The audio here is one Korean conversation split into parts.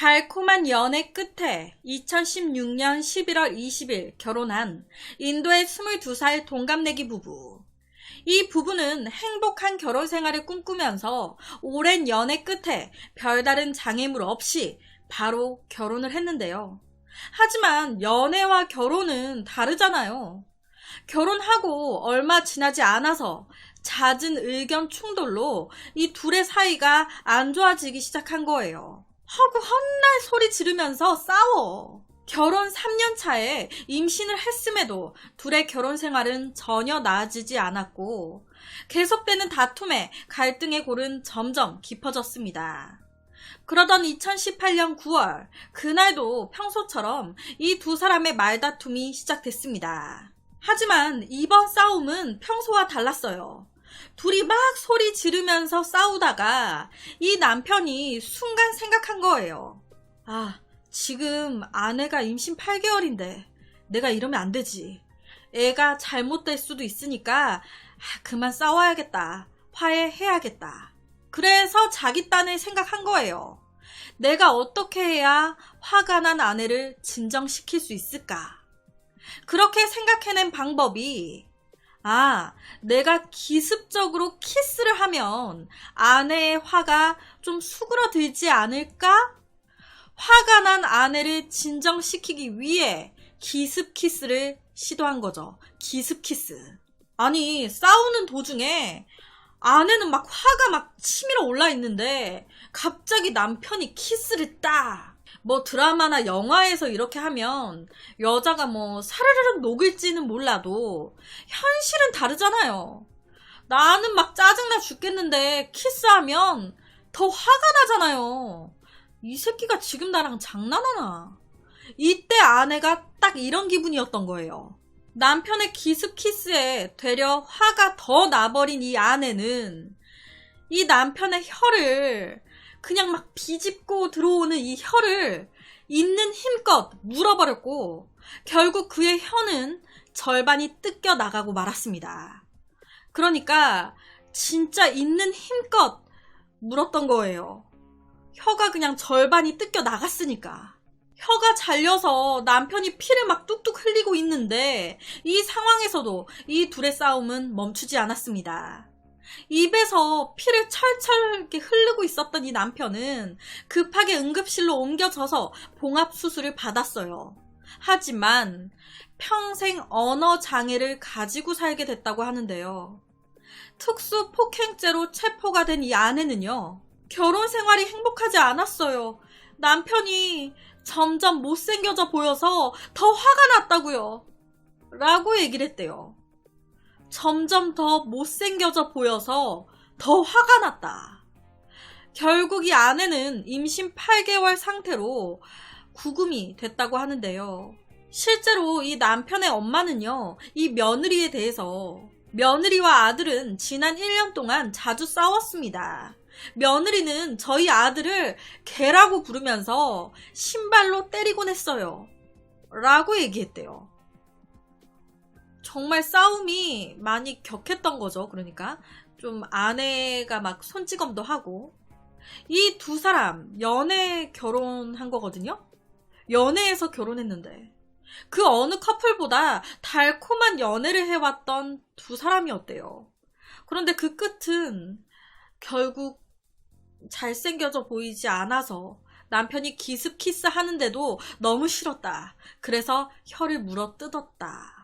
달콤한 연애 끝에 2016년 11월 20일 결혼한 인도의 22살 동갑내기 부부. 이 부부는 행복한 결혼 생활을 꿈꾸면서 오랜 연애 끝에 별다른 장애물 없이 바로 결혼을 했는데요. 하지만 연애와 결혼은 다르잖아요. 결혼하고 얼마 지나지 않아서 잦은 의견 충돌로 이 둘의 사이가 안 좋아지기 시작한 거예요. 하고 헛날 소리 지르면서 싸워. 결혼 3년 차에 임신을 했음에도 둘의 결혼 생활은 전혀 나아지지 않았고 계속되는 다툼에 갈등의 골은 점점 깊어졌습니다. 그러던 2018년 9월 그날도 평소처럼 이 두 사람의 말다툼이 시작됐습니다. 하지만 이번 싸움은 평소와 달랐어요. 둘이 막 소리 지르면서 싸우다가 이 남편이 순간 생각한 거예요. 지금 아내가 임신 8개월인데 내가 이러면 안 되지. 애가 잘못될 수도 있으니까 그만 싸워야겠다. 화해해야겠다. 그래서 자기 딴을 생각한 거예요. 내가 어떻게 해야 화가 난 아내를 진정시킬 수 있을까? 그렇게 생각해낸 방법이 내가 기습적으로 키스를 하면 아내의 화가 좀 수그러들지 않을까? 화가 난 아내를 진정시키기 위해 기습 키스를 시도한 거죠. 기습 키스. 아니, 싸우는 도중에 아내는 막 화가 막 치밀어 올라 있는데 갑자기 남편이 키스를 딱. 드라마나 영화에서 이렇게 하면 여자가 사르르륵 녹을지는 몰라도 현실은 다르잖아요. 나는 막 짜증나 죽겠는데 키스하면 더 화가 나잖아요. 이 새끼가 지금 나랑 장난하나? 이때 아내가 딱 이런 기분이었던 거예요. 남편의 기습 키스에 되려 화가 더 나버린 이 아내는 이 남편의 혀를 그냥 막 비집고 들어오는 이 혀를 있는 힘껏 물어버렸고 결국 그의 혀는 절반이 뜯겨 나가고 말았습니다. 그러니까 진짜 있는 힘껏 물었던 거예요. 혀가 그냥 절반이 뜯겨 나갔으니까. 혀가 잘려서 남편이 피를 막 뚝뚝 흘리고 있는데 이 상황에서도 이 둘의 싸움은 멈추지 않았습니다. 입에서 피를 철철 이렇게 흐르고 있었던 이 남편은 급하게 응급실로 옮겨져서 봉합수술을 받았어요. 하지만 평생 언어 장애를 가지고 살게 됐다고 하는데요. 특수 폭행죄로 체포가 된 이 아내는요. 결혼 생활이 행복하지 않았어요. 남편이 점점 못생겨져 보여서 더 화가 났다고요. 라고 얘기를 했대요. 점점 더 못생겨져 보여서 더 화가 났다. 결국 이 아내는 임신 8개월 상태로 구금이 됐다고 하는데요. 실제로 이 남편의 엄마는요, 이 며느리에 대해서 며느리와 아들은 지난 1년 동안 자주 싸웠습니다. 며느리는 저희 아들을 개라고 부르면서 신발로 때리곤 했어요. 라고 얘기했대요. 정말 싸움이 많이 격했던 거죠. 그러니까 좀 아내가 막 손찌검도 하고. 이 두 사람 연애 결혼한 거거든요. 연애에서 결혼했는데 그 어느 커플보다 달콤한 연애를 해왔던 두 사람이었대요. 그런데 그 끝은 결국 잘생겨져 보이지 않아서 남편이 기습 키스 하는데도 너무 싫었다. 그래서 혀를 물어 뜯었다.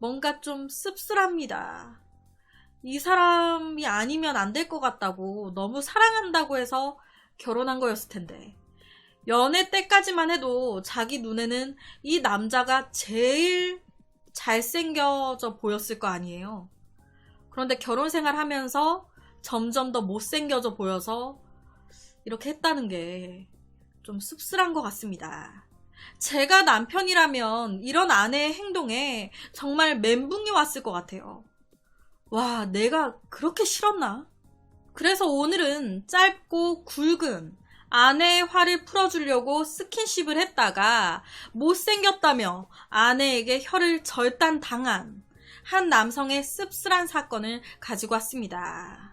뭔가 좀 씁쓸합니다. 이 사람이 아니면 안 될 것 같다고 너무 사랑한다고 해서 결혼한 거였을 텐데 연애 때까지만 해도 자기 눈에는 이 남자가 제일 잘생겨져 보였을 거 아니에요. 그런데 결혼 생활 하면서 점점 더 못생겨져 보여서 이렇게 했다는 게 좀 씁쓸한 것 같습니다. 제가 남편이라면 이런 아내의 행동에 정말 멘붕이 왔을 것 같아요. 와, 내가 그렇게 싫었나? 그래서 오늘은 짧고 굵은 아내의 화를 풀어주려고 스킨십을 했다가 못생겼다며 아내에게 혀를 절단당한 한 남성의 씁쓸한 사건을 가지고 왔습니다.